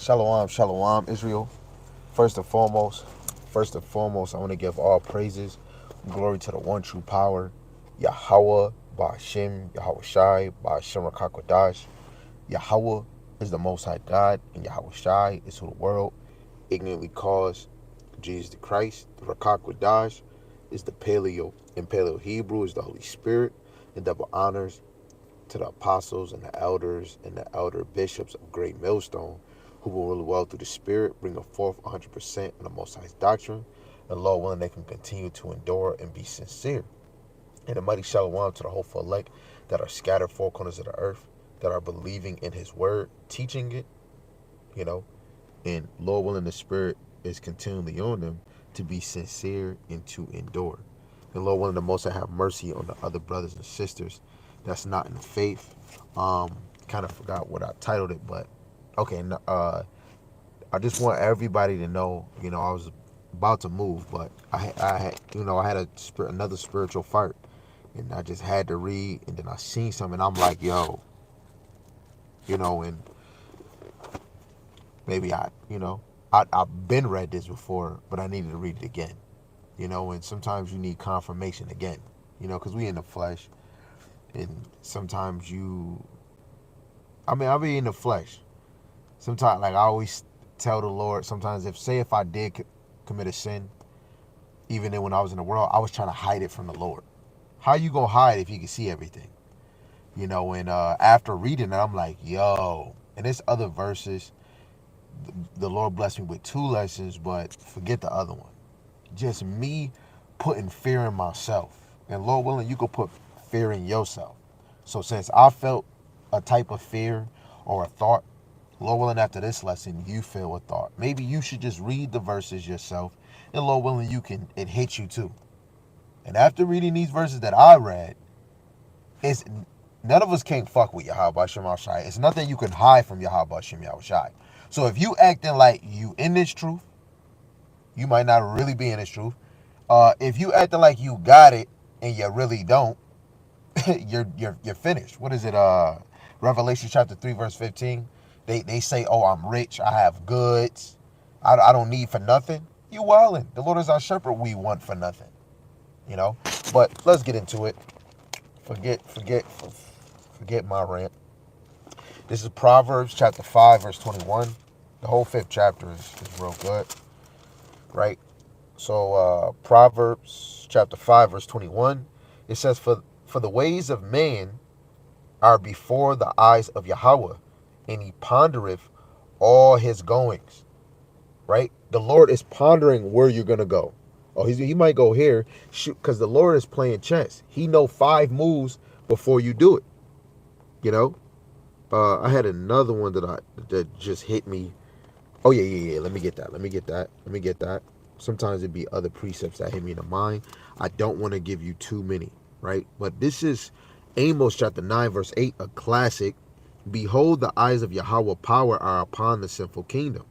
Shalom, shalom, Israel. First and foremost, I want to give all praises, glory to the one true power, Yahawah Bahasham Yahawashi, Bahasham Yahawashi. Yahawah is the Most High God, and Yahawashi is who the world ignorantly calls Jesus the Christ. The Rakakwadash is the Paleo. In Paleo Hebrew is the Holy Spirit, and double honors to the apostles and the elders and the elder bishops of Great Millstone, who will rule well through the Spirit, bringing forth 100% in the Most High's doctrine, and Lord willing, they can continue to endure and be sincere. And a mighty shalom to the hopeful elect that are scattered four corners of the earth, that are believing in His word, teaching it, and Lord willing, the Spirit is continually on them to be sincere and to endure. And Lord willing, the Most High have mercy on the other brothers and sisters that's not in the faith. Kind of forgot what I titled it, but okay. I just want everybody to know, I was about to move, but I had another spiritual fight, and I just had to read, and then I seen something, and I'm like, yo, and maybe I've been read this before, but I needed to read it again, and sometimes you need confirmation again, because we in the flesh, and sometimes I be in the flesh. Sometimes, like I always tell the Lord, sometimes if I did commit a sin, even then when I was in the world, I was trying to hide it from the Lord. How you gonna hide if you can see everything? And after reading it, I'm like, yo, and there's other verses. The Lord blessed me with 2 lessons, but forget the other one. Just me putting fear in myself. And Lord willing, you could put fear in yourself. So since I felt a type of fear or a thought, Lord willing, after this lesson, you feel a thought. Maybe you should just read the verses yourself, and Lord willing, it hits you too. And after reading these verses that I read, it's none of us can't fuck with Yahawah Bahasham Yahawashi. It's nothing you can hide from Yahawah Bahasham Yahawashi. So if you acting like you in this truth, you might not really be in this truth. If you acting like you got it and you really don't, you're finished. What is it? Revelation chapter 3 verse 15. They say, oh, I'm rich, I have goods, I don't need for nothing. You wildin'. The Lord is our shepherd. We want for nothing. But let's get into it. Forget my rant. This is Proverbs chapter 5 verse 21. The whole 5th chapter is real good, right? So Proverbs chapter 5 verse 21, it says, for the ways of man are before the eyes of Yahawah, and he pondereth all his goings. Right? The Lord is pondering where you're gonna go. Oh, he might go here, shoot, because the Lord is playing chess. He know 5 moves before you do it. I had another one that just hit me. Oh yeah. Let me get that. Sometimes it'd be other precepts that hit me in the mind. I don't want to give you too many, right? But this is Amos chapter 9 verse 8, a classic. Behold, the eyes of Yahawah power are upon the sinful kingdom,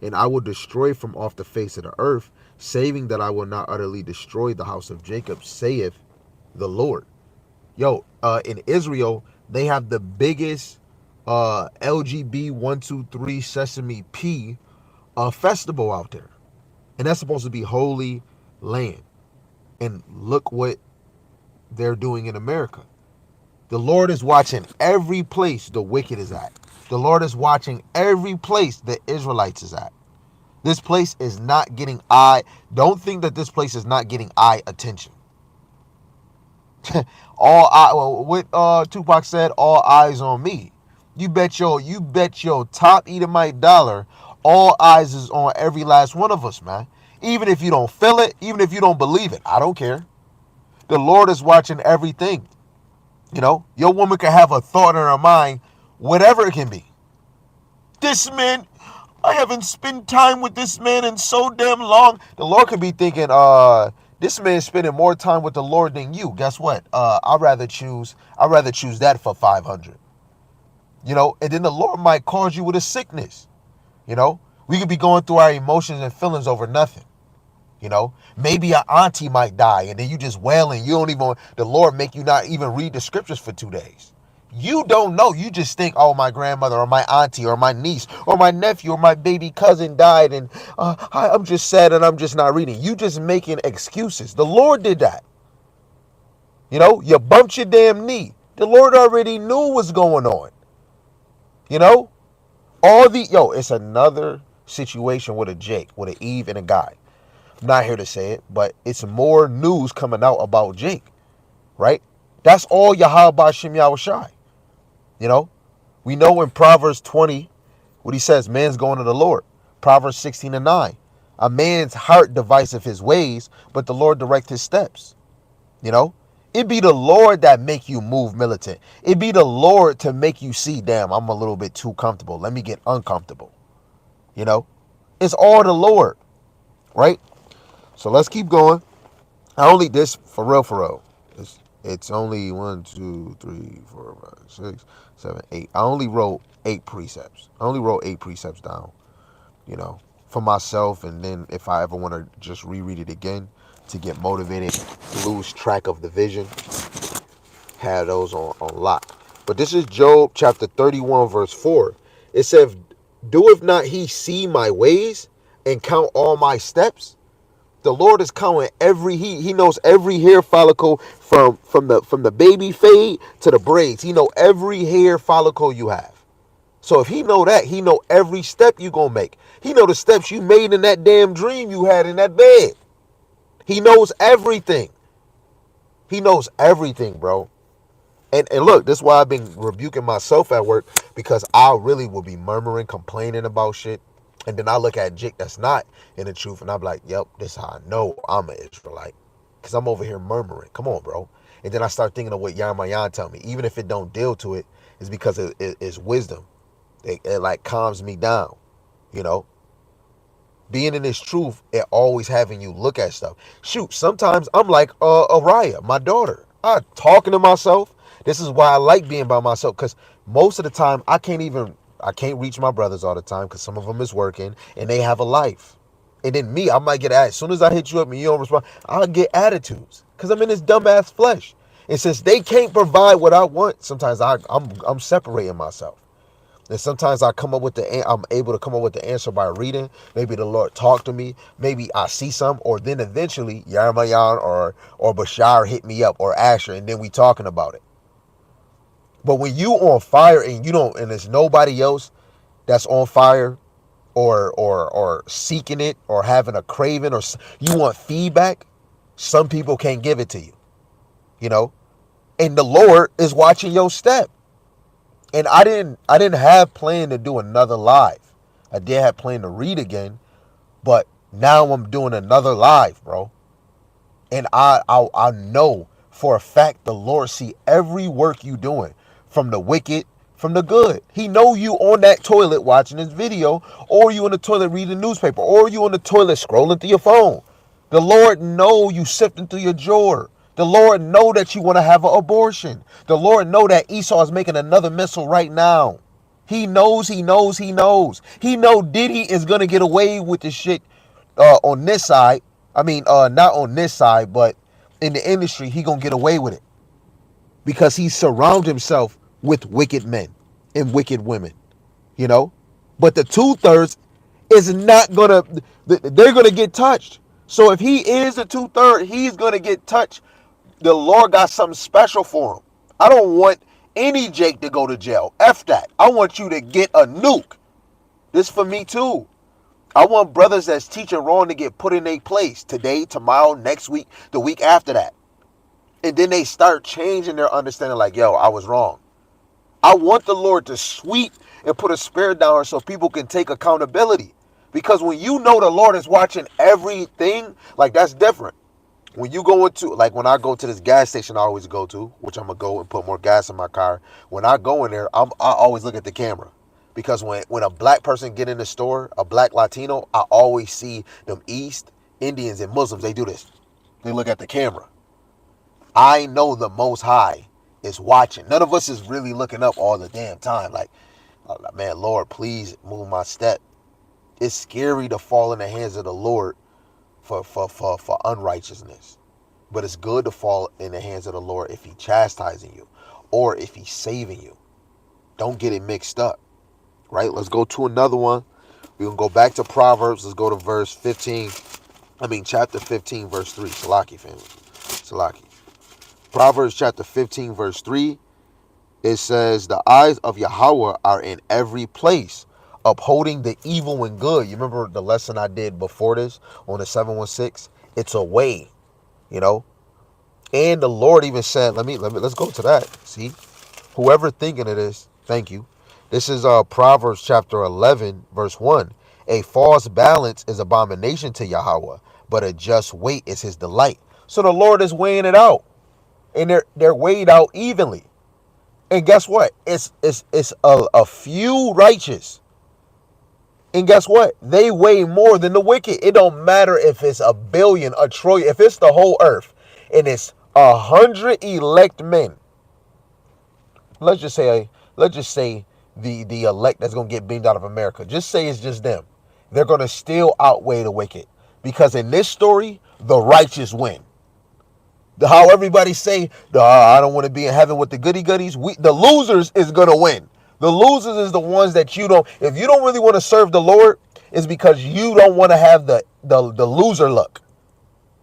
and I will destroy from off the face of the earth, saving that I will not utterly destroy the house of Jacob, saith the Lord. In Israel, they have the biggest LGB 123 Sesame P festival out there. And that's supposed to be holy land. And look what they're doing in America. The Lord is watching every place the wicked is at. The Lord is watching every place the Israelites is at. This place is not getting don't think that this place is not getting attention. What Tupac said, all eyes on me. You bet your top Edomite dollar, all eyes is on every last one of us, man. Even if you don't feel it, even if you don't believe it, I don't care. The Lord is watching everything. Your woman can have a thought in her mind, whatever it can be. This man, I haven't spent time with this man in so damn long. The Lord could be thinking, this man's spending more time with the Lord than you. Guess what? I'd rather choose that for 500. And then the Lord might cause you with a sickness. We could be going through our emotions and feelings over nothing. Maybe your auntie might die, and then you just wailing. The Lord make you not even read the scriptures for 2 days. You don't know. You just think, oh, my grandmother or my auntie or my niece or my nephew or my baby cousin died and I'm just sad and I'm just not reading. You just making excuses. The Lord did that. You bumped your damn knee. The Lord already knew what's going on. You know? It's another situation with a Jake, with an Eve and a guy. I'm not here to say it, but it's more news coming out about Jake, right? That's all Yahawah Bahasham Yahawashi. You know? We know in Proverbs 20, what he says, man's going to the Lord. Proverbs 16:9. A man's heart deviseth his ways, but the Lord direct his steps. You know? It be the Lord that make you move militant. It be the Lord to make you see, damn, I'm a little bit too comfortable. Let me get uncomfortable. You know? It's all the Lord, right? So let's keep going. This for real. It's only 1, 2, 3, 4, 5, 6, 7, 8. I only wrote 8 precepts. I only wrote 8 precepts down, for myself. And then if I ever want to just reread it again to get motivated, lose track of the vision, have those on lock. But this is Job chapter 31, verse 4. It says, doeth not he see my ways and count all my steps? The Lord is counting he knows every hair follicle from the baby fade to the braids. He know every hair follicle you have. So if he know that, he know every step you gonna make. He know the steps you made in that damn dream you had in that bed. He knows everything. He knows everything, bro. And look, this is why I've been rebuking myself at work, because I really will be murmuring, complaining about shit. And then I look at Jake that's not in the truth, and I'm like, yep, this is how I know I'm an Israelite. Because I'm over here murmuring. Come on, bro. And then I start thinking of what Yahawah tell me. Even if it don't deal to it, it's because it's wisdom. It like calms me down, you know. Being in this truth, it always having you look at stuff. Shoot, sometimes I'm like Araya, my daughter. I'm talking to myself. This is why I like being by myself, because most of the time I can't reach my brothers all the time, because some of them is working and they have a life. And then me, I might get as soon as I hit you up and you don't respond, I'll get attitudes because I'm in this dumbass flesh. And since they can't provide what I want, sometimes I'm separating myself. And sometimes I'm able to come up with the answer by reading. Maybe the Lord talk to me. Maybe I see some, or then eventually Yarmayan or Bashar hit me up, or Asher, and then we talking about it. But when you on fire and there's nobody else that's on fire or seeking it or having a craving, or you want feedback, some people can't give it to you, and the Lord is watching your step. And I didn't have planned to do another live. I did have planned to read again, but now I'm doing another live, bro. And I know for a fact the Lord see every work you doing, from the wicked, from the good. He know you on that toilet watching this video, or you on the toilet reading the newspaper, or you on the toilet scrolling through your phone. The Lord know you sifting through your drawer. The Lord know that you want to have an abortion. The Lord know that Esau is making another missile right now. He knows. He know Diddy is going to get away with this shit on this side. I mean, not on this side, but in the industry, he going to get away with it. Because he surrounds himself with wicked men and wicked women, But the 2/3 is not going to, they're going to get touched. So if he is the 2/3, he's going to get touched. The Lord got something special for him. I don't want any Jake to go to jail. F that. I want you to get a nuke. This for me too. I want brothers that's teaching wrong to get put in their place today, tomorrow, next week, the week after that. And then they start changing their understanding, like, yo, I was wrong. I want the Lord to sweep and put a spirit down so people can take accountability. Because when you know the Lord is watching everything, like, that's different. When you go into, like, when I go to this gas station I always go to, which I'm going to go and put more gas in my car. When I go in there, I always look at the camera. Because when a black person get in the store, a black Latino, I always see them East Indians and Muslims, they do this. They look at the camera. I know the Most High is watching. None of us is really looking up all the damn time. Like, man, Lord, please move my step. It's scary to fall in the hands of the Lord for unrighteousness. But it's good to fall in the hands of the Lord if he chastising you. or if he's saving you. Don't get it mixed up, right? Let's go to another one. We can go back to Proverbs. Let's go to chapter 15, verse 3. Salaki, family. Salaki. Proverbs chapter 15, verse 3. It says, the eyes of Yahawah are in every place, upholding the evil and good. You remember the lesson I did before this on the 716? It's a way, you know. And the Lord even said, let's go to that. See, whoever thinking of this, thank you. This is Proverbs chapter 11, verse 1. A false balance is abomination to Yahawah, but a just weight is his delight. So the Lord is weighing it out, and they're weighed out evenly. And guess what? It's a few righteous. And guess what? They weigh more than the wicked. It don't matter if it's a billion, a trillion, if it's the whole earth, and it's 100 elect men. Let's just say the elect that's gonna get beamed out of America. Just say it's just them. They're gonna still outweigh the wicked, because in this story, the righteous win. How everybody say, I don't want to be in heaven with the goody goodies. The losers is gonna win. The losers is the ones that you don't. If you don't really want to serve the Lord, it's because you don't want to have the loser look.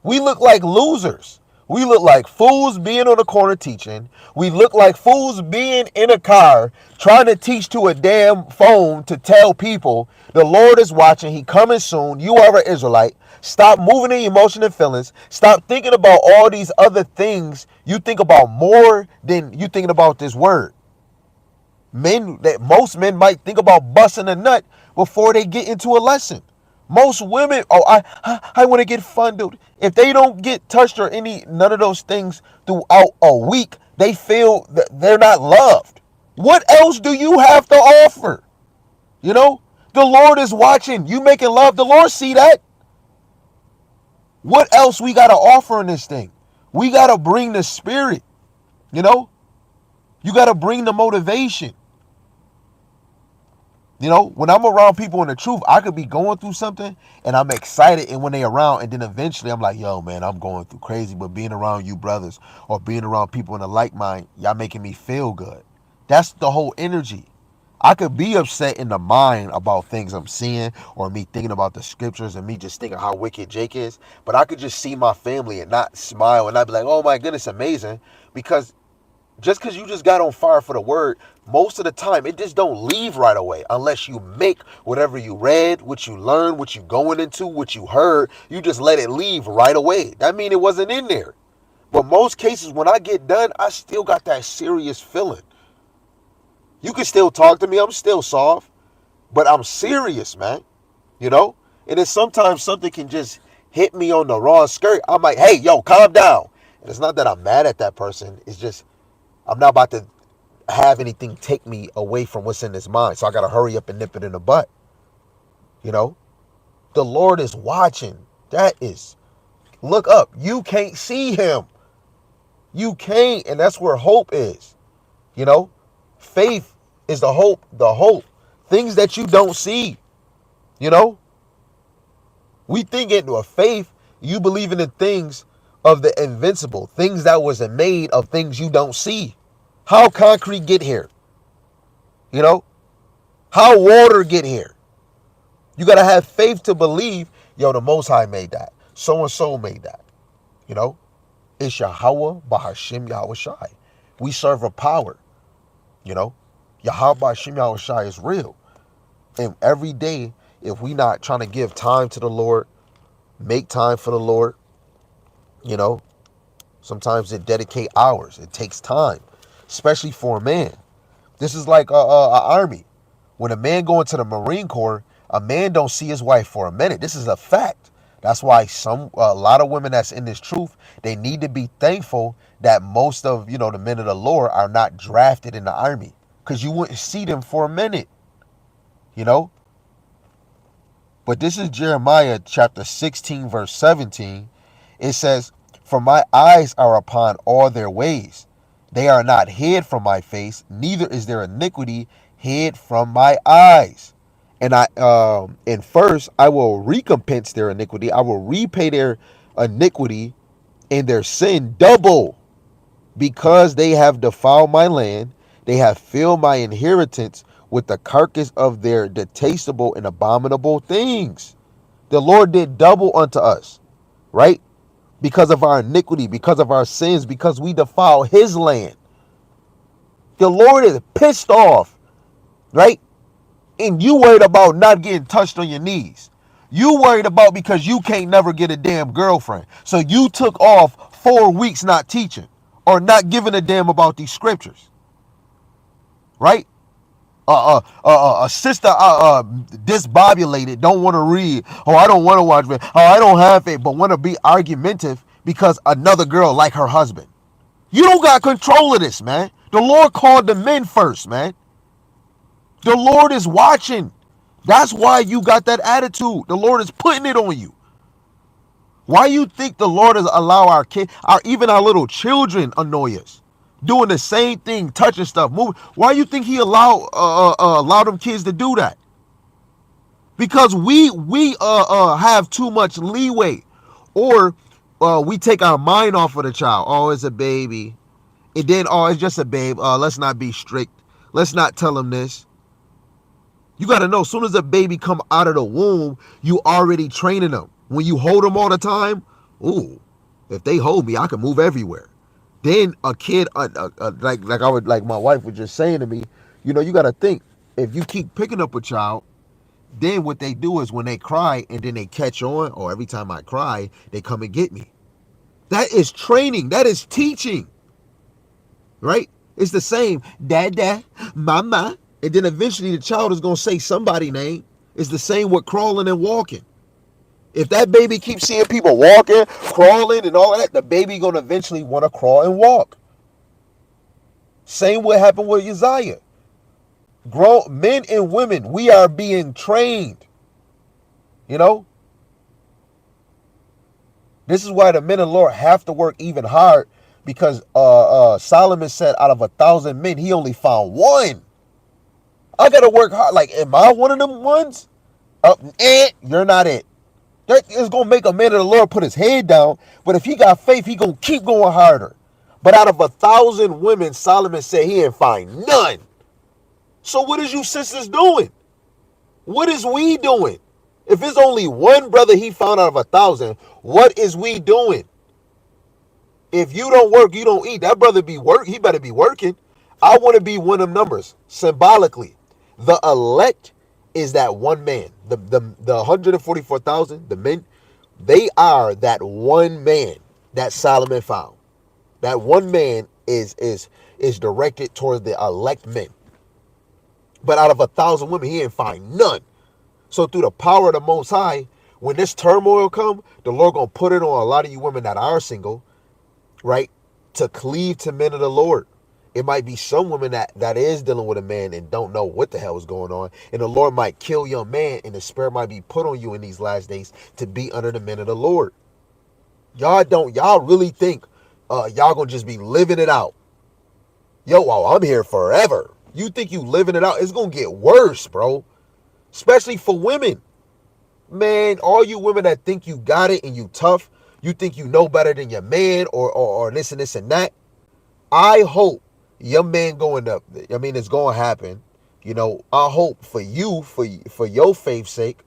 We look like losers. We look like fools being on the corner teaching. We look like fools being in a car trying to teach to a damn phone to tell people the Lord is watching. He coming soon. You are an Israelite. Stop moving in emotion and feelings. Stop thinking about all these other things. You think about more than you thinking about this word. Most men might think about busting a nut before they get into a lesson. Most women, I want to get fondled. If they don't get touched or none of those things throughout a week, they feel that they're not loved. What else do you have to offer? You know, the Lord is watching. You making love, the Lord see that. What else we got to offer in this thing? We got to bring the spirit, you know? You got to bring the motivation. You know, when I'm around people in the truth, I could be going through something and I'm excited, and when they around, and then eventually I'm like, yo, man, I'm going through crazy, but being around you brothers or being around people in the like mind, y'all making me feel good. That's the whole energy. I could be upset in the mind about things I'm seeing, or me thinking about the scriptures and me just thinking how wicked Jake is, but I could just see my family and not smile and not be like, oh my goodness, amazing, because just because you just got on fire for the word, most of the time it just don't leave right away unless you make whatever you read, what you learned, what you going into, what you heard, you just let it leave right away. That means it wasn't in there. But most cases when I get done, I still got that serious feeling. You can still talk to me, I'm still soft, but I'm serious, man. You know? And then sometimes something can just hit me on the wrong skirt. I'm like, hey, yo, calm down. And it's not that I'm mad at that person. It's just I'm not about to have anything take me away from what's in his mind. So I got to hurry up and nip it in the butt. You know, the Lord is watching. Look up. You can't see him. You can't. And that's where hope is. You know, faith is the hope. Things that you don't see. You know, we think into a faith, you believe in the things of the invincible, things that wasn't made of things you don't see. How concrete get here? You know? How water get here? You got to have faith to believe, yo, the Most High made that. So-and-so made that. You know? It's Yahawah Bahasham Yahawashi. We serve a power. You know? Yahawah Bahasham Yahawashi is real. And every day, if we not trying to give time to the Lord, make time for the Lord, you know, sometimes it dedicate hours. It takes time, especially for a man. This is like a army. When a man go into the Marine Corps, a man don't see his wife for a minute. This is a fact. That's why a lot of women that's in this truth, they need to be thankful that most of, you know, the men of the Lord are not drafted in the army, because you wouldn't see them for a minute, you know. But this is Jeremiah chapter 16, verse 17. It says, for my eyes are upon all their ways. They are not hid from my face, neither is their iniquity hid from my eyes. And first I will recompense their iniquity. I will repay their iniquity and their sin double. Because they have defiled my land, they have filled my inheritance with the carcass of their detestable and abominable things. The Lord did double unto us, right? Because of our iniquity, because of our sins, because we defile his land. The Lord is pissed off, right? And you worried about not getting touched on your knees. You worried about because you can't never get a damn girlfriend. So you took off 4 weeks not teaching or not giving a damn about these scriptures, right? A sister disbobulated, don't want to read. Oh, I don't want to watch it. Oh, I don't have it, but want to be argumentative because another girl like her husband. You don't got control of this, man. The Lord called the men first, man. The Lord is watching. That's why you got that attitude. The Lord is putting it on you. Why you think the Lord is allow our kids, even our little children annoy us? Doing the same thing, touching stuff, moving. Why you think he allow them kids to do that? Because we have too much leeway, or we take our mind off of the child. Oh, it's a baby. And then, oh, it's just a babe. Let's not be strict. Let's not tell them this. You got to know, as soon as a baby come out of the womb, you already training them. When you hold them all the time, ooh, if they hold me, I can move everywhere. Then a kid, like my wife was just saying to me, you know, you got to think, if you keep picking up a child, then what they do is when they cry and then they catch on, or every time I cry, they come and get me. That is training. That is teaching. Right? It's the same. Dada, mama. And then eventually the child is going to say somebody's name. It's the same with crawling and walking. If that baby keeps seeing people walking, crawling, and all that, the baby going to eventually want to crawl and walk. Same what happened with Uzziah. Grown men and women, we are being trained. You know? This is why the men of the Lord have to work even hard, because Solomon said out of 1,000 men, he only found one. I got to work hard. Like, am I one of them ones? You're not it. That is going to make a man of the Lord put his head down. But if he got faith, he going to keep going harder. But out of 1,000 women, Solomon said he didn't find none. So what is you sisters doing? What is we doing? If it's only one brother he found out of 1,000, what is we doing? If you don't work, you don't eat. That brother he better be working. I want to be one of them numbers, symbolically. The elect is that one man. The 144,000, the men, they are that one man that Solomon found. That one man is directed towards the elect men. But out of 1,000 women, he didn't find none. So through the power of the Most High, when this turmoil come, the Lord gonna put it on a lot of you women that are single, right, to cleave to men of the Lord. It might be some women that is dealing with a man and don't know what the hell is going on. And the Lord might kill your man, and the spirit might be put on you in these last days to be under the men of the Lord. Y'all really think y'all gonna just be living it out. I'm here forever. You think you living it out? It's gonna get worse, bro. Especially for women. Man, all you women that think you got it and you tough, you think you know better than your man or this and this and that. I hope your man going up. I mean, it's going to happen. You know, I hope for you, for your faith's sake,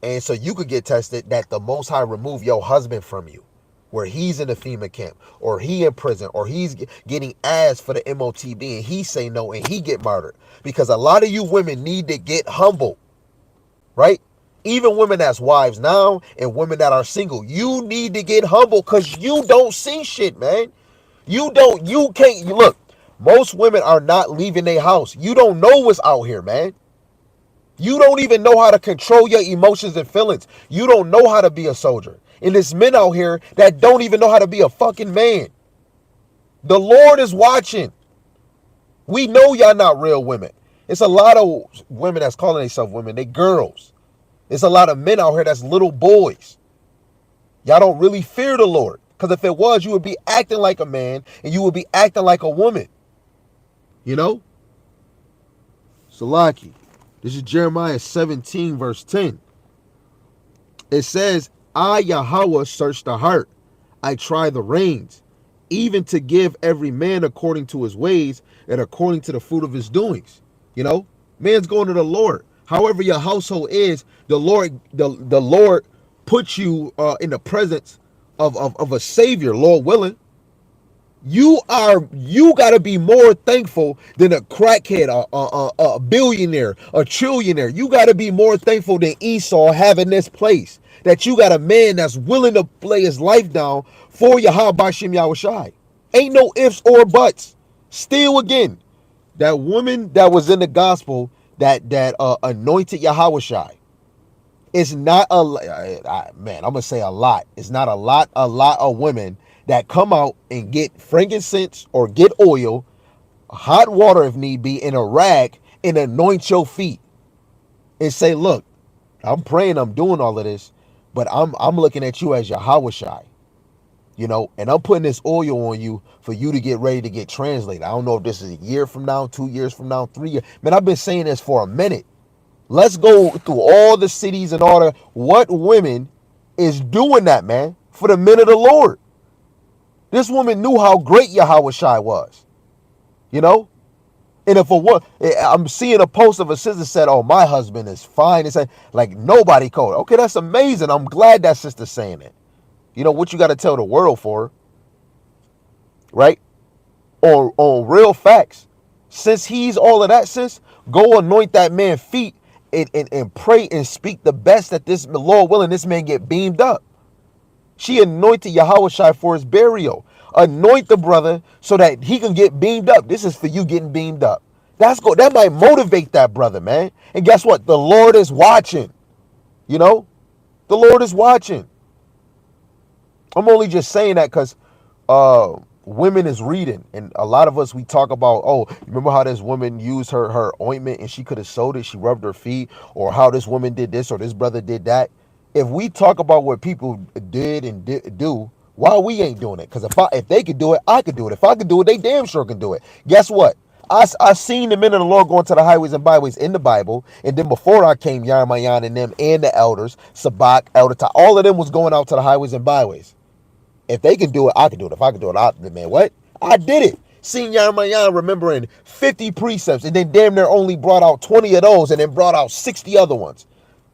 and so you could get tested, that the Most High remove your husband from you, where he's in the FEMA camp, or he in prison, or he's getting asked for the MOTB, and he say no, and he get murdered. Because a lot of you women need to get humble, right? Even women that's wives now, and women that are single, you need to get humble, because you don't see shit, man. You can't, look, most women are not leaving their house. You don't know what's out here, man. You don't even know how to control your emotions and feelings. You don't know how to be a soldier. And there's men out here that don't even know how to be a fucking man. The Lord is watching. We know y'all not real women. It's a lot of women that's calling themselves women. They girls. It's a lot of men out here that's little boys. Y'all don't really fear the Lord. Because if it was, you would be acting like a man and you would be acting like a woman. You know? Salaki. This is Jeremiah 17, verse 10. It says, I, Yahawah, search the heart. I try the reins even to give every man according to his ways and according to the fruit of his doings. You know, man's going to the Lord. However your household is, the Lord puts you in the presence of a Savior, Lord willing. You gotta be more thankful than a crackhead, a billionaire, a trillionaire. You gotta be more thankful than Esau having this place. That you got a man that's willing to lay his life down for Yahawah Bahasham Yahawashi. Ain't no ifs or buts. Still again, that woman that was in the gospel that anointed Yahawashi. It's not man, I'm gonna say a lot. It's not a lot of women that come out and get frankincense or get oil, hot water if need be, in a rag and anoint your feet and say, look, I'm praying, I'm doing all of this, but I'm looking at you as Yahawashi, you know, and I'm putting this oil on you for you to get ready to get translated. I don't know if this is a year from now, 2 years from now, 3 years. Man, I've been saying this for a minute. Let's go through all the cities and all the what women is doing that, man, for the men of the Lord. This woman knew how great Yahawashi was, you know? And if I'm seeing a post of a sister said, oh, my husband is fine. It's like nobody called. Okay, that's amazing. I'm glad that sister's saying it. You know what you got to tell the world for, right? On real facts. Since he's all of that, sis, go anoint that man's feet and pray and speak the best that this, Lord willing, this man get beamed up. She anointed Yahawashi for his burial. Anoint the brother so that he can get beamed up. This is for you getting beamed up. That might motivate that brother, man. And guess what? The Lord is watching. You know? The Lord is watching. I'm only just saying that because women is reading. And a lot of us, we talk about, oh, remember how this woman used her ointment and she could have sold it. She rubbed her feet. Or how this woman did this or this brother did that. If we talk about what people did and do, why we ain't doing it? Because if they could do it, I could do it. If I could do it, they damn sure can do it. Guess what? I seen the men of the Lord going to the highways and byways in the Bible. And then before I came, Yarmayan and them and the elders, Sabak, Elder Ty, all of them was going out to the highways and byways. If they can do it, I can do it. If I can do it, man, what? I did it. Seen Yarmayan remembering 50 precepts and then damn near only brought out 20 of those and then brought out 60 other ones.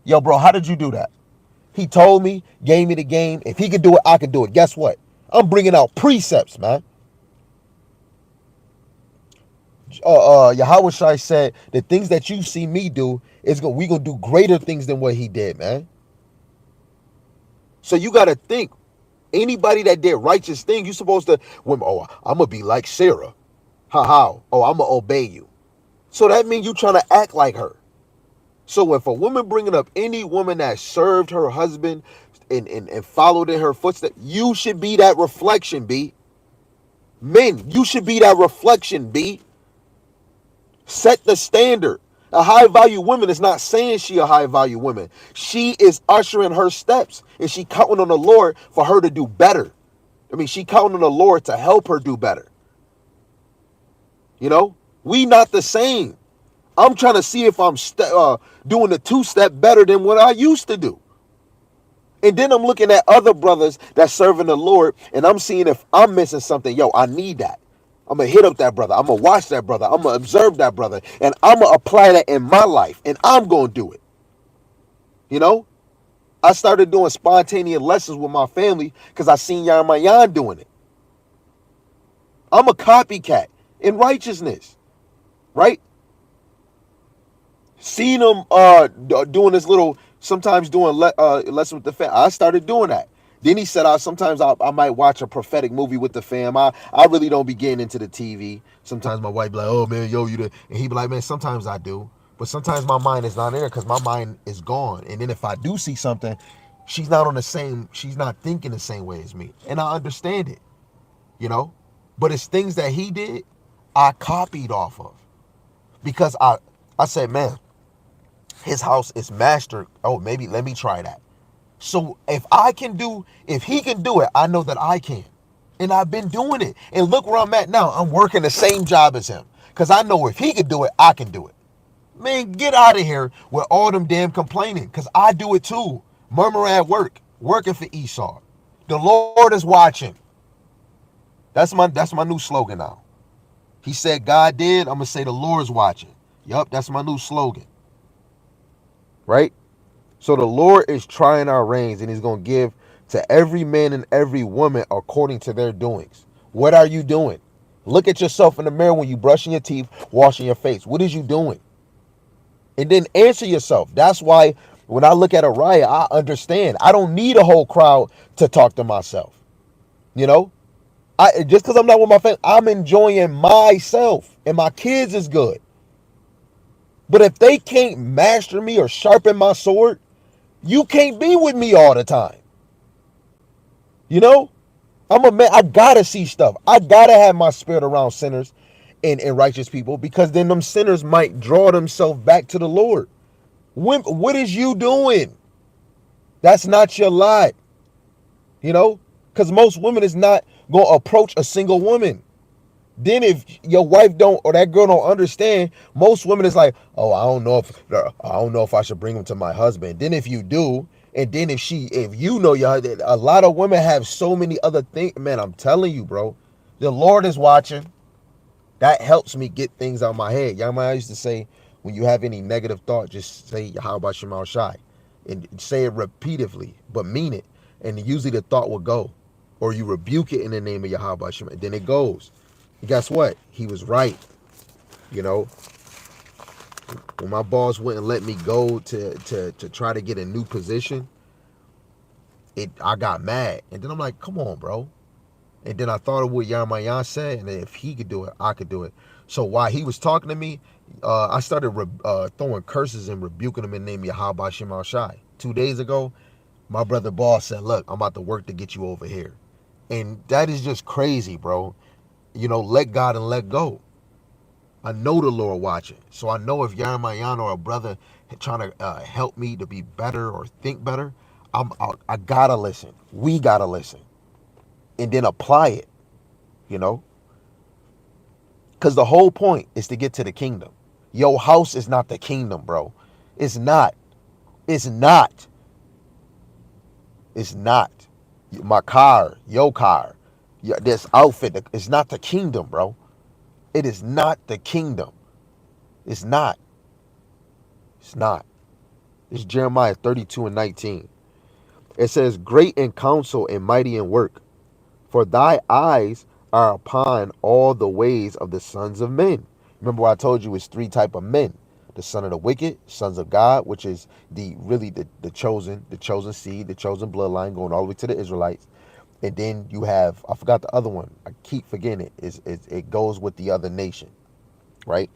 Yo, bro, how did you do that? He told me, gave me the game. If he could do it, I could do it. Guess what? I'm bringing out precepts, man. Yahawashi said, the things that you see me do, we gonna do greater things than what he did, man. So you got to think, anybody that did righteous things, you supposed to, oh, I'm going to be like Sarah. How? Oh, I'm going to obey you. So that means you trying to act like her. So if a woman bringing up any woman that served her husband and followed in her footsteps, you should be that reflection, B. Men, you should be that reflection, B. Set the standard. A high value woman is not saying she a high value woman. She is ushering her steps and she counting on the Lord for her to do better. I mean, she counting on the Lord to help her do better. You know, we not the same. I'm trying to see if I'm doing the two-step better than what I used to do. And then I'm looking at other brothers that's serving the Lord, and I'm seeing if I'm missing something. Yo, I need that. I'm going to hit up that brother. I'm going to watch that brother. I'm going to observe that brother, and I'm going to apply that in my life, and I'm going to do it. You know? I started doing spontaneous lessons with my family because I seen Yarmayan doing it. I'm a copycat in righteousness, right? Seen them doing this little, sometimes doing lesson with the fam. I started doing that. Then he said, sometimes I might watch a prophetic movie with the fam. I really don't be getting into the TV. Sometimes my wife be like, oh man, yo, you did. And he be like, man, sometimes I do. But sometimes my mind is not there because my mind is gone. And then if I do see something, she's not thinking the same way as me. And I understand it, you know. But it's things that he did, I copied off of. Because I said, man, his house is mastered. Oh, maybe let me try that. So if he can do it, I know that I can. And I've been doing it. And look where I'm at now. I'm working the same job as him. Because I know if he can do it, I can do it. Man, get out of here with all them damn complaining. Because I do it too. Murmuring at work. Working for Esau. The Lord is watching. That's my new slogan now. He said God did. I'm gonna say the Lord's watching. Yup, that's my new slogan. Right? So the Lord is trying our reins, and He's gonna give to every man and every woman according to their doings. What are you doing? Look at yourself in the mirror when you brushing your teeth, washing your face. What is you doing? And then answer yourself. That's why when I look at a riot, I understand. I don't need a whole crowd to talk to myself. You know, I just because I'm not with my family, I'm enjoying myself, and my kids is good. But if they can't master me or sharpen my sword, you can't be with me all the time. You know, I'm a man. I gotta see stuff. I gotta have my spirit around sinners and righteous people, because then them sinners might draw themselves back to the Lord. What is you doing? That's not your lot. You know, because most women is not gonna approach a single woman. Then if your wife don't, or that girl don't understand, most women is like, oh, I don't know if I should bring him to my husband. Then if you do, and then if you know your, a lot of women have so many other things. Man, I'm telling you, bro, the Lord is watching. That helps me get things out of my head. Yahweh used to say, when you have any negative thought, just say Yahawah Bahasham Yahawashi, and say it repeatedly, but mean it. And usually the thought will go, or you rebuke it in the name of Yahawah Bahasham, and then it goes. And guess what? He was right. You know, when my boss wouldn't let me go to try to get a new position, I got mad, and then I'm like, come on, bro. And then I thought of what Yarmayan said, and if he could do it, I could do it. So while he was talking to me, I started throwing curses and rebuking him in the name of Yahawah Bahasham Yahawashi. 2 days ago, my brother boss said, look, I'm about to work to get you over here. And that is just crazy, bro. You know, let God and let go. I know the Lord watching. So I know if Yarmayan or a brother trying to help me to be better or think better, I gotta listen. We gotta listen. And then apply it, you know? Because the whole point is to get to the kingdom. Your house is not the kingdom, bro. It's not. It's not. It's not. My car, your car, this outfit, it's not the kingdom, bro. It is not the kingdom. It's not. It's not. It's Jeremiah 32:19. It says, great in counsel and mighty in work, for thy eyes are upon all the ways of the sons of men. Remember what I told you, it's three type of men: the son of the wicked, sons of God, which is the chosen seed, the chosen bloodline going all the way to the Israelites. And then you have, I forgot the other one, I keep forgetting it. It goes with the other nation, right?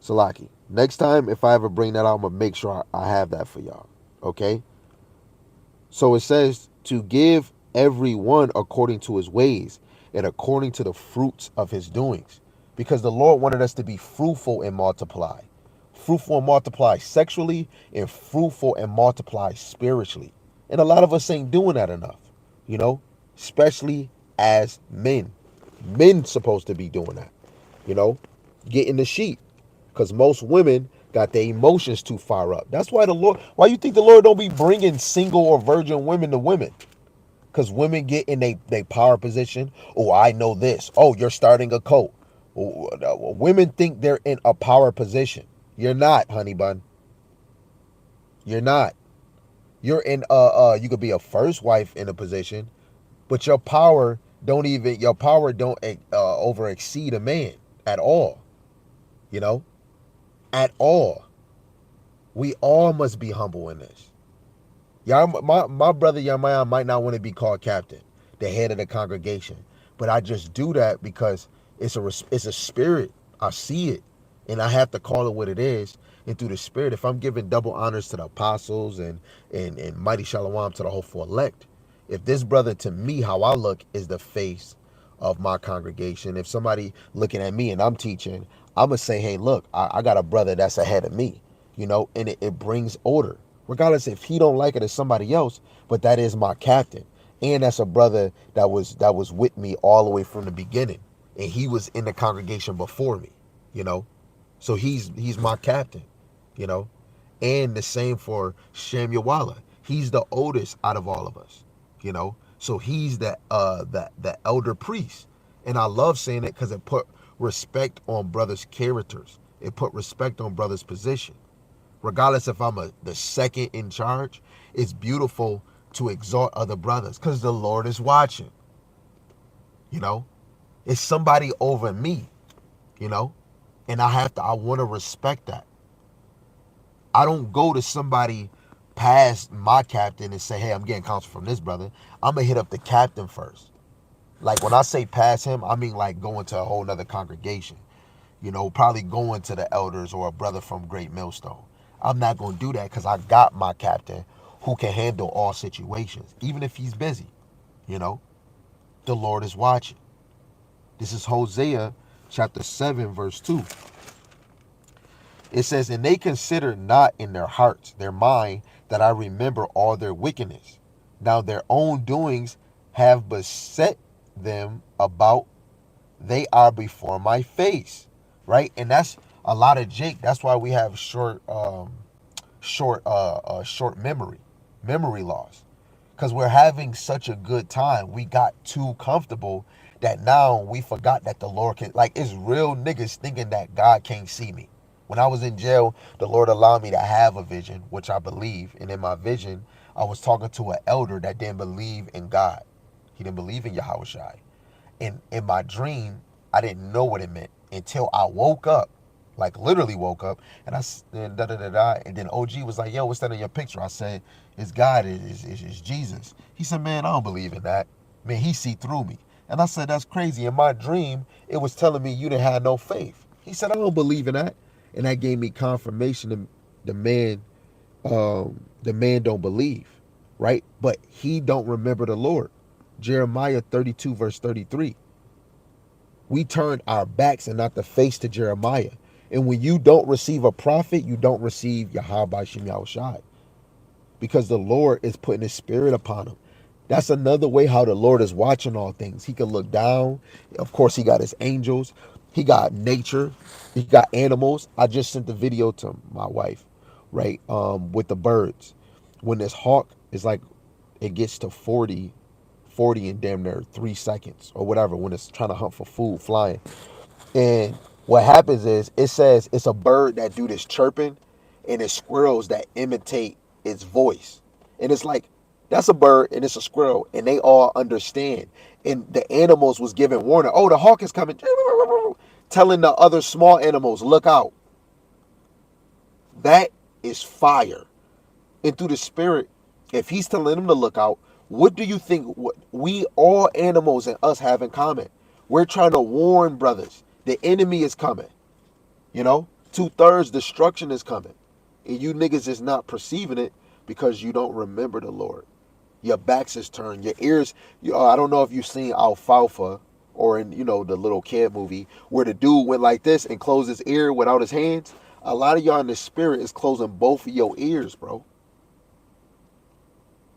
Salaki. Next time, if I ever bring that out, I'm gonna make sure I have that for y'all. Okay. So it says to give every one according to his ways and according to the fruits of his doings. Because the Lord wanted us to be fruitful and multiply. Fruitful and multiply sexually, and fruitful and multiply spiritually. And a lot of us ain't doing that enough, you know, especially as men. Men supposed to be doing that, you know, getting the sheep. Because most women got their emotions too far up. That's why why you think the Lord don't be bringing single or virgin women to women? Because women get in they power position. Oh, I know this. Oh, you're starting a cult. Women think they're in a power position. You're not, honey bun. You're not. You're in you could be a first wife in a position, but your power don't over exceed a man at all. You know? At all. We all must be humble in this. Y'all, my brother Yamaya might not want to be called captain, the head of the congregation, but I just do that because it's a spirit. I see it, and I have to call it what it is. And through the spirit, if I'm giving double honors to the apostles and mighty shalom to the hopeful elect, if this brother to me, how I look, is the face of my congregation. If somebody looking at me and I'm teaching, I'm gonna say, hey, look, I got a brother that's ahead of me, you know, and it brings order. Regardless if he don't like it as somebody else, but that is my captain. And that's a brother that was with me all the way from the beginning. And he was in the congregation before me, you know. So he's my captain, you know. And the same for Shem Yawala. He's the oldest out of all of us, you know. So he's the elder priest. And I love saying it because it put respect on brothers' characters. It put respect on brothers' position. Regardless if I'm the second in charge, it's beautiful to exalt other brothers because the Lord is watching. You know, it's somebody over me, you know, and I want to respect that. I don't go to somebody past my captain and say, hey, I'm getting counsel from this brother. I'm going to hit up the captain first. Like when I say past him, I mean like going to a whole nother congregation, you know, probably going to the elders or a brother from Great Millstone. I'm not going to do that because I got my captain who can handle all situations, even if he's busy, you know. The Lord is watching. This is Hosea chapter 7, verse 2. It says, and they consider not in their hearts, their mind, that I remember all their wickedness. Now their own doings have beset them about, they are before my face. Right? And that's a lot of Jake. That's why we have short memory loss. Because we're having such a good time. We got too comfortable that now we forgot that the Lord can, like, it's real niggas thinking that God can't see me. When I was in jail, the Lord allowed me to have a vision, which I believe. And in my vision, I was talking to an elder that didn't believe in God. He didn't believe in Yahawashi. And in my dream, I didn't know what it meant until I woke up, like literally woke up, and and then OG was like, "Yo, what's that in your picture?" I said, "It's God, it's Jesus." He said, "Man, I don't believe in that. Man, he see through me." And I said, "That's crazy." In my dream, it was telling me you didn't have no faith. He said, "I don't believe in that," and that gave me confirmation. The man, the man don't believe, right? But he don't remember the Lord. Jeremiah 32 verse 33. We turned our backs and not the face to Jeremiah. And when you don't receive a prophet, you don't receive Yahawah Bahasham Yahawashi, because the Lord is putting his spirit upon him. That's another way how the Lord is watching all things. He can look down. Of course, he got his angels. He got nature. He got animals. I just sent the video to my wife, right? With the birds. When this hawk is like, it gets to 40 in damn near 3 seconds or whatever when it's trying to hunt for food flying. And what happens is it says it's a bird that do this chirping, and it's squirrels that imitate its voice. And it's like, that's a bird and it's a squirrel, and they all understand. And the animals was giving warning. Oh, the hawk is coming. Telling the other small animals, look out. That is fire. And through the spirit, if he's telling them to look out, what do you think we all animals and us have in common? We're trying to warn brothers. The enemy is coming. You know, 2/3 destruction is coming. And you niggas is not perceiving it because you don't remember the Lord. Your backs is turned. Your ears, I don't know if you've seen Alfalfa or in, the little kid movie where the dude went like this and closed his ear without his hands. A lot of y'all in the spirit is closing both of your ears, bro.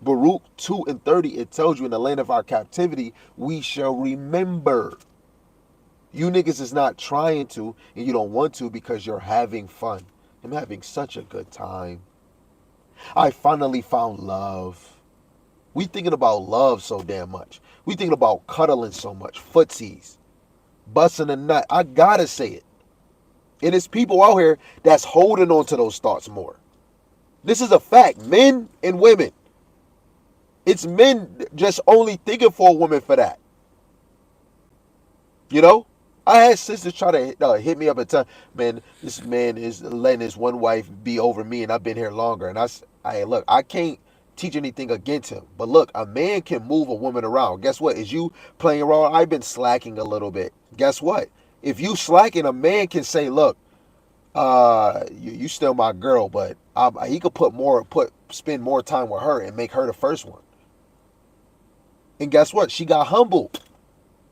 Baruch 2:30, it tells you in the land of our captivity, we shall remember. You niggas is not trying to, and you don't want to because you're having fun. I'm having such a good time. I finally found love. We thinking about love so damn much. We thinking about cuddling so much. Footsies. Busting a nut. I gotta say it. And it's people out here that's holding on to those thoughts more. This is a fact. Men and women. It's men just only thinking for a woman for that. You know? I had sisters try to hit me up and tell, man, this man is letting his one wife be over me and I've been here longer. And look, I can't teach anything against him. But look, a man can move a woman around. Guess what? Is you playing around? I've been slacking a little bit. Guess what? If you slacking, a man can say, look, you still my girl, but he could spend more time with her and make her the first one. And guess what? She got humbled,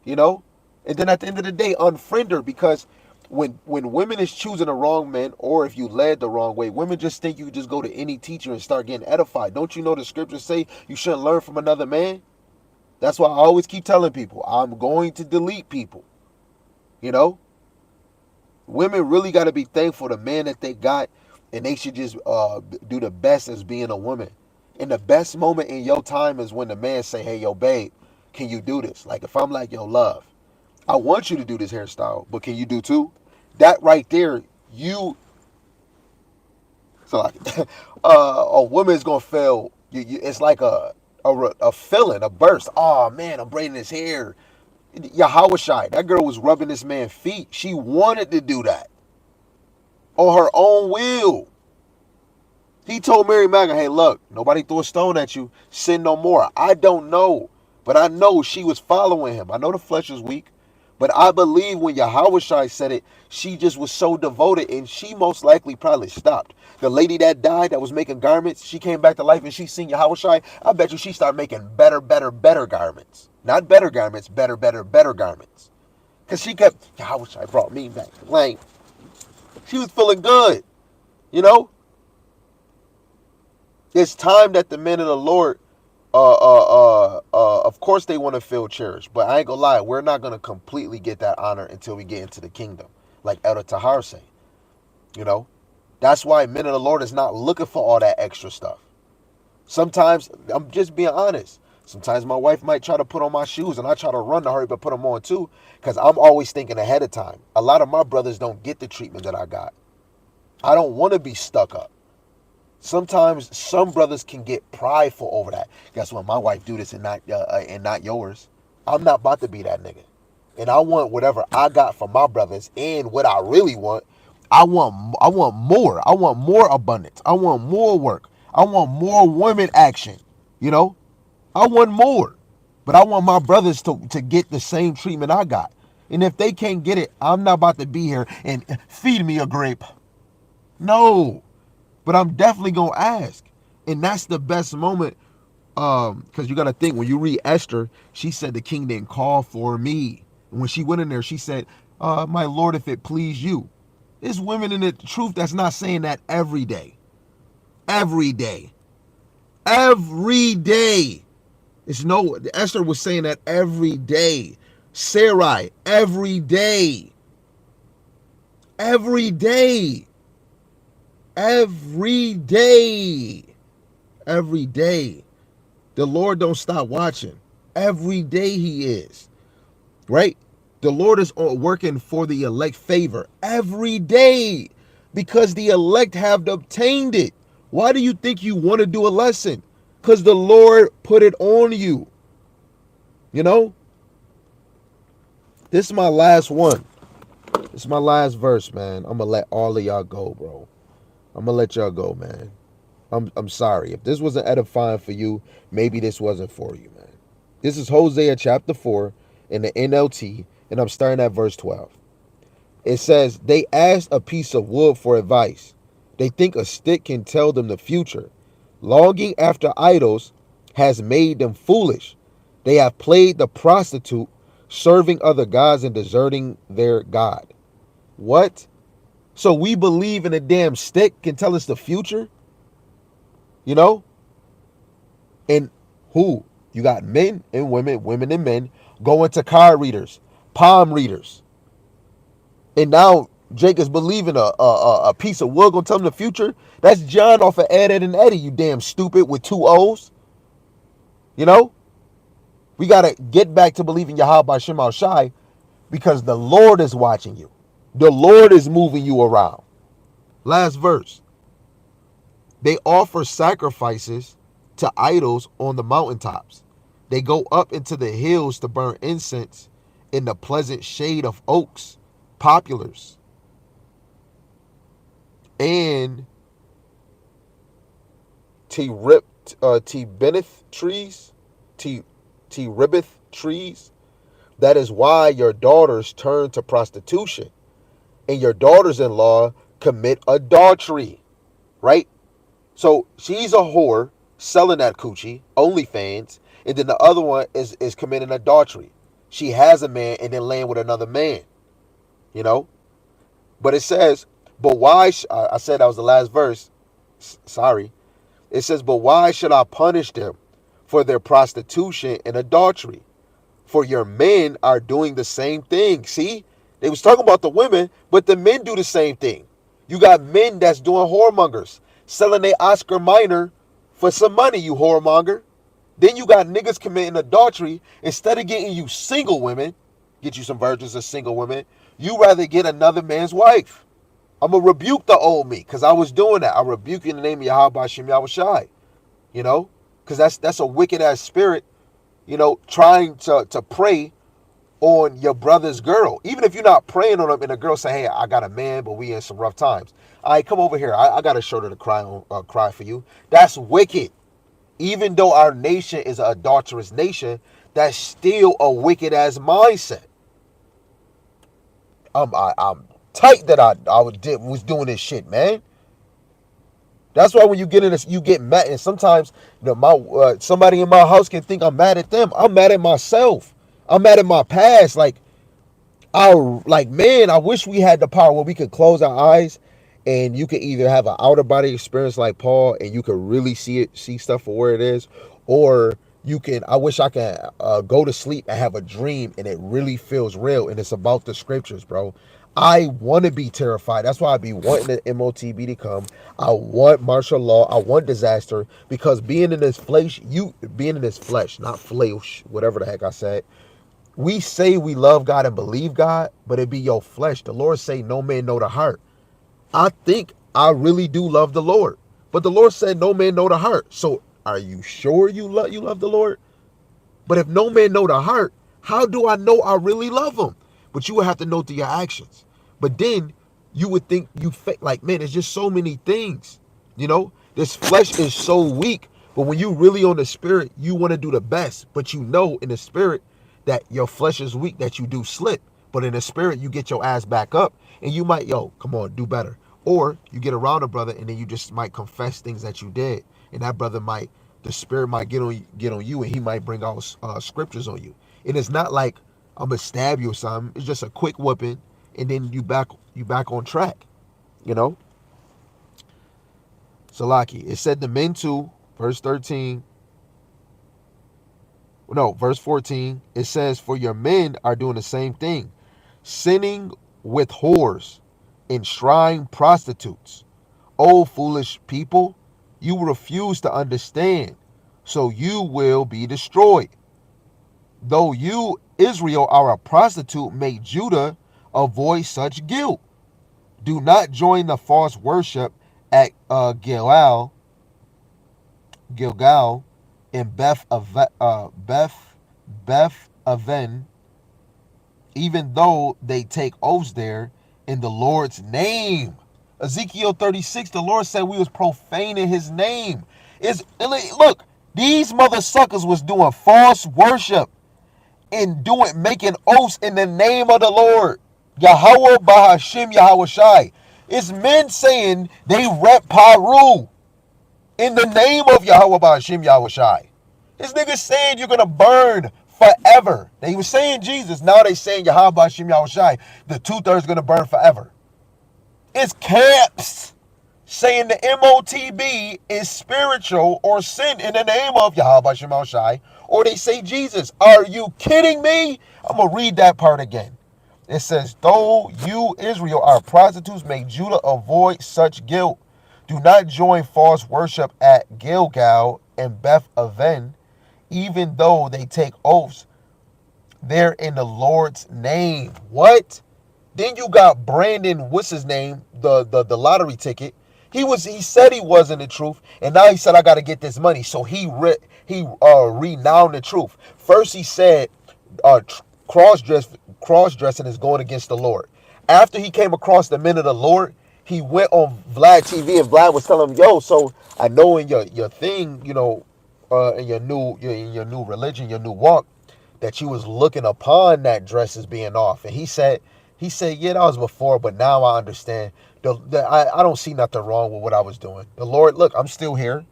you know? And then at the end of the day, unfriend her, because when women is choosing the wrong men, or if you led the wrong way, women just think you can just go to any teacher and start getting edified. Don't you know the scriptures say you shouldn't learn from another man? That's why I always keep telling people, I'm going to delete people. You know? Women really got to be thankful for the man that they got, and they should just do the best as being a woman. And the best moment in your time is when the man say, hey, yo, babe, can you do this? Like if I'm like, yo, love, I want you to do this hairstyle, but can you do too? That right there, so like a woman's gonna feel it's like a feeling, a burst. Oh man, I'm braiding his hair. Yahawashi, that girl was rubbing this man's feet. She wanted to do that on her own will. He told Mary Magdalene, hey, look, nobody threw a stone at you. Sin no more. I don't know, but I know she was following him. I know the flesh is weak, but I believe when Yahawashi said it, she just was so devoted, and she most likely probably stopped. The lady that died that was making garments, she came back to life and she seen Yahawashi. I bet you she started making better, better, better garments. Not better garments, better, better, better garments. Because she kept, Yahawashi brought me back to life. She was feeling good, you know? It's time that the men of the Lord, of course they want to feel cherished, but I ain't gonna lie, we're not gonna completely get that honor until we get into the kingdom, like Elder Tahar say. You know, that's why men of the Lord is not looking for all that extra stuff. Sometimes I'm just being honest. Sometimes my wife might try to put on my shoes, and I try to run to hurry but put them on too, because I'm always thinking ahead of time. A lot of my brothers don't get the treatment that I got. I don't want to be stuck up. Sometimes some brothers can get prideful over that. Guess what? My wife do this and not yours. I'm not about to be that nigga. And I want whatever I got from my brothers, and what I really want, I want more. I want more abundance. I want more work. I want more women action. You know? I want more. But I want my brothers to get the same treatment I got. And if they can't get it, I'm not about to be here and feed me a grape. No. But I'm definitely going to ask. And that's the best moment. Because you got to think, when you read Esther, she said the king didn't call for me. And when she went in there, she said, my Lord, if it please you. There's women in the truth that's not saying that every day. Every day. Every day. Esther was saying that every day. Sarai, every day. Every day. Every day. Every day. The Lord don't stop watching. Every day he is. Right? The Lord is working for the elect favor every day, because the elect have obtained it. Why do you think you want to do a lesson? Because the Lord put it on you. You know? This is my last one. This is my last verse, man. I'm going to let all of y'all go, bro. I'm going to let y'all go, man. I'm sorry. If this wasn't edifying for you, maybe this wasn't for you, man. This is Hosea chapter 4 in the NLT, and I'm starting at verse 12. It says, they asked a piece of wood for advice. They think a stick can tell them the future. Longing after idols has made them foolish. They have played the prostitute, serving other gods and deserting their God. What? So we believe in a damn stick can tell us the future? You know? And who? You got men and women, women and men going to card readers, palm readers. And now Jake is believing a piece of wood gonna tell him the future. That's John off of Ed, Ed, and Eddie, you damn stupid, with 2 O's. You know? We gotta get back to believing Yahawah Bahasham Yahawashi, because the Lord is watching you. The Lord is moving you around. Last verse. They offer sacrifices to idols on the mountaintops. They go up into the hills to burn incense in the pleasant shade of oaks, poplars, and T-ribith trees. T-ribith trees. That is why your daughters turn to prostitution and your daughters-in-law commit adultery. Right? So she's a whore selling that coochie, OnlyFans, and then the other one is committing adultery. She has a man and then laying with another man. You know? But it says, but why, I said that was the last verse. Sorry. It says, but why should I punish them for their prostitution and adultery? For your men are doing the same thing. See? They was talking about the women, but the men do the same thing. You got men that's doing whoremongers, selling their Oscar Minor for some money, you whoremonger. Then you got niggas committing adultery. Instead of getting you single women, get you some virgins or single women, you rather get another man's wife. I'm going to rebuke the old me because I was doing that. I rebuke you in the name of Yahawah Bahasham Yahawashi. You know, because that's a wicked ass spirit, you know, trying to prey on your brother's girl. Even if you're not praying on him and the girl say, hey, I got a man, but we in some rough times. All right, come over here. I got a shoulder to cry for you. That's wicked. Even though our nation is an adulterous nation, that's still a wicked ass mindset. I'm tight that I was doing this shit, man. That's why when you get in this, you get mad, and sometimes somebody in my house can think I'm mad at them. I'm mad at myself. I'm mad at my past. Man, I wish we had the power where we could close our eyes and you could either have an outer body experience like Paul and you could really see stuff for where it is, or I wish I could go to sleep and have a dream and it really feels real and it's about the scriptures, bro. I want to be terrified. That's why I be wanting the MOTB to come. I want martial law. I want disaster, because being in this flesh, not flesh, whatever the heck I said. We say we love God and believe God, but it be your flesh. The Lord say no man know the heart. I think I really do love the Lord, but the Lord said no man know the heart. So are you sure you love the Lord? But if no man know the heart, how do I know I really love him? But you would have to know through your actions. But then you would think you fake, like, man, it's just so many things. You know, this flesh is so weak. But when you really on the spirit, you want to do the best. But you know in the spirit that your flesh is weak, that you do slip. But in the spirit, you get your ass back up and you might, come on, do better. Or you get around a brother and then you just might confess things that you did. And that brother the spirit might get on you and he might bring out scriptures on you. And it's not like I'm gonna stab you or something. It's just a quick whooping and then you back on track, you know. Salaki, it said the men too, verse 13. No, verse 14. It says, for your men are doing the same thing, sinning with whores and shrine prostitutes. O foolish people, you refuse to understand, so you will be destroyed. Though you, Israel, are a prostitute, make Judah avoid such guilt. Do not join the false worship at Gilgal in Beth Aven, even though they take oaths there in the Lord's name. Ezekiel 36, the Lord said we was profaning his name. Look, these mother suckers was doing false worship and making oaths in the name of the Lord. Yahawah Bahasham Yahawashi. It's men saying they rep Paru in the name of Yahawah Bahasham Yahawashi. This nigga saying you're going to burn forever. They were saying Jesus. Now they saying Yahawah Bahasham Yahawashi. The 2/3 going to burn forever. It's camps saying the MOTB is spiritual or sin in the name of Yahawah Bahasham Yahawashi. Or they say Jesus. Are you kidding me? I'm going to read that part again. It says, though you, Israel, are prostitutes, make Judah avoid such guilt. Do not join false worship at Gilgal and Beth Aven, even though they take oaths there in the Lord's name. What? Then you got Brandon, what's his name, the lottery ticket. He said he wasn't the truth, and now he said I got to get this money. So he renounced the truth. First he said cross-dressing is going against the Lord. After he came across the men of the Lord, he went on Vlad TV and Vlad was telling him, yo, so I know in your thing, in your new religion, your new walk, that you was looking upon that dress as being off. And he said, yeah, that was before, but now I understand. I don't see nothing wrong with what I was doing. The Lord, look, I'm still here.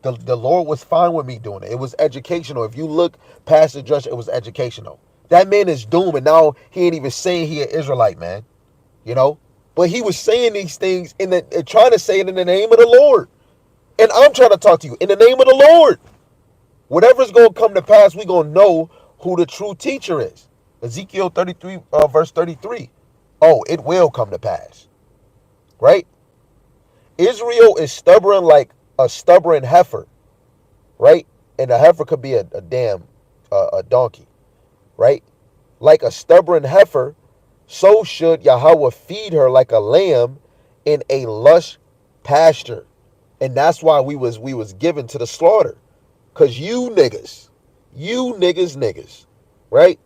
The Lord was fine with me doing it. It was educational. If you look past the dress, it was educational. That man is doomed, and now he ain't even saying he an Israelite, man. You know? But he was saying these things trying to say it in the name of the Lord. And I'm trying to talk to you in the name of the Lord. Whatever's going to come to pass, we're going to know who the true teacher is. Ezekiel 33, verse 33. Oh, it will come to pass. Right? Israel is stubborn like a stubborn heifer. right? And a heifer could be a damn a donkey, right? Like a stubborn heifer, so should Yahweh feed her like a lamb in a lush pasture. And that's why we was given to the slaughter. Cause you niggas, right?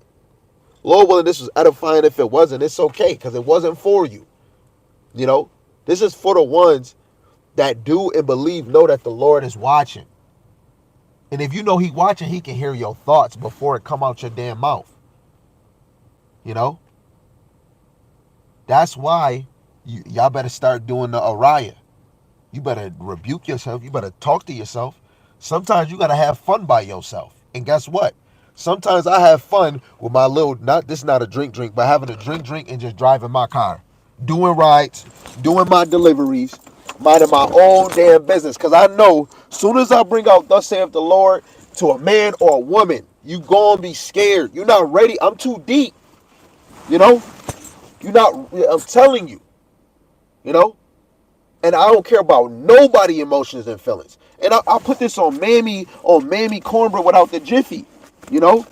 Lord willing, this was edifying. If it wasn't, it's okay, because it wasn't for you. You know, this is for the ones that do and believe, know that the Lord is watching. And if you know he watching, he can hear your thoughts before it come out your damn mouth. You know? That's why y'all better start doing the Ariah. You better rebuke yourself. You better talk to yourself. Sometimes you got to have fun by yourself. And guess what? Sometimes I have fun with my little, this is not a drink, but having a drink and just driving my car. Doing rides, doing my deliveries, minding my own damn business. Because I know soon as I bring out thus saith the Lord to a man or a woman, you going to be scared. You're not ready. I'm too deep. You know? I'm telling you. You know? And I don't care about nobody emotions and feelings. And I'll put this on Mammy Cornbread without the jiffy, you know?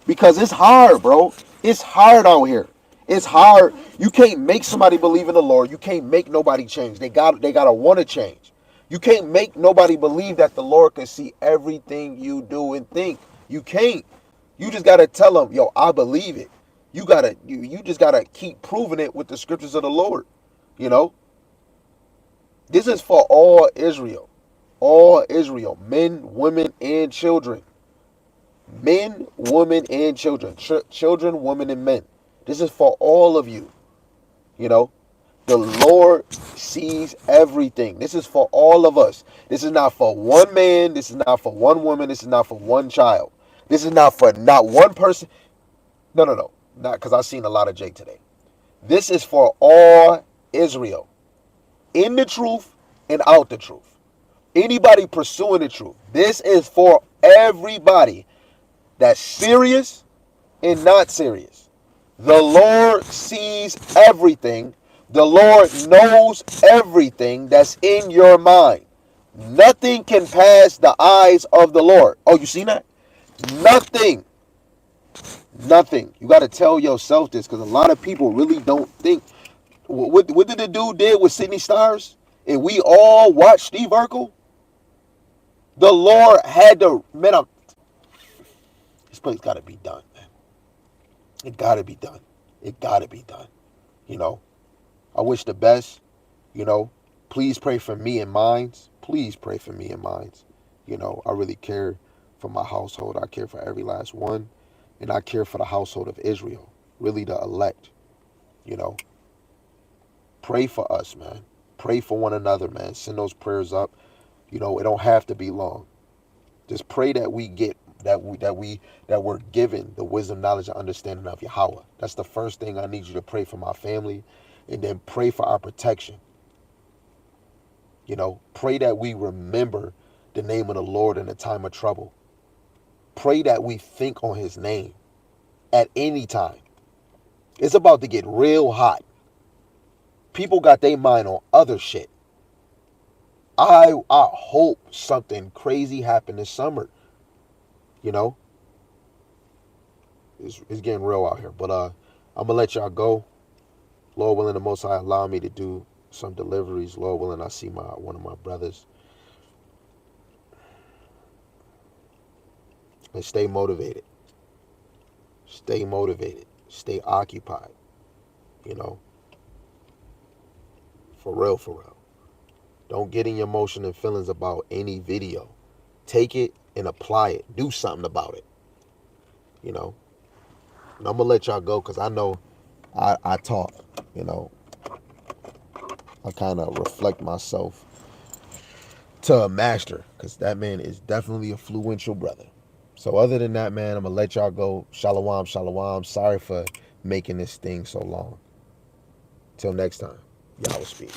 Because it's hard, bro. It's hard out here. It's hard. You can't make somebody believe in the Lord. You can't make nobody change. They gotta want to change. You can't make nobody believe that the Lord can see everything you do and think. You can't. You just gotta tell them, yo, I believe it. You just gotta keep proving it with the scriptures of the Lord, you know? This is for all Israel, men, women, and children. Men, women, and children. Children, women, and men. This is for all of you. You know, the Lord sees everything. This is for all of us. This is not for one man. This is not for one woman. This is not for one child. This is not for not one person. No. Not because I've seen a lot of Jake today. This is for all Israel. In the truth and out the truth. Anybody pursuing the truth. This is for everybody that's serious and not serious. The Lord sees everything. The Lord knows everything that's in your mind. Nothing can pass the eyes of the Lord. Oh, you seen that? Nothing. You got to tell yourself this, because a lot of people really don't think. What did the dude did with Sydney Stars? And we all watched Steve Urkel? The Lord had to, man, this place got to be done, man. It got to be done. It got to be done. You know, I wish the best, you know. Please pray for me and mine. Please pray for me and mine. You know, I really care for my household. I care for every last one. And I care for the household of Israel. Really the elect, you know. Pray for us, man. Pray for one another, man. Send those prayers up. You know, it don't have to be long. Just pray that we get that we're given the wisdom, knowledge, and understanding of Yahawah. That's the first thing I need you to pray for my family, and then pray for our protection. You know, pray that we remember the name of the Lord in a time of trouble. Pray that we think on his name at any time. It's about to get real hot. People got their mind on other shit. I hope something crazy happened this summer. You know, it's getting real out here. But I'm gonna let y'all go. Lord willing, the Most High allow me to do some deliveries. Lord willing, I see one of my brothers. And stay motivated. Stay motivated. Stay occupied. You know, for real. Don't get in your emotion and feelings about any video. Take it and apply it. Do something about it. You know. And I'm going to let y'all go, because I know I talk. You know. I kind of reflect myself to a master, because that man is definitely a influential brother. So other than that, man, I'm going to let y'all go. Shalom, shalom. Sorry for making this thing so long. Till next time. Y'all will speak.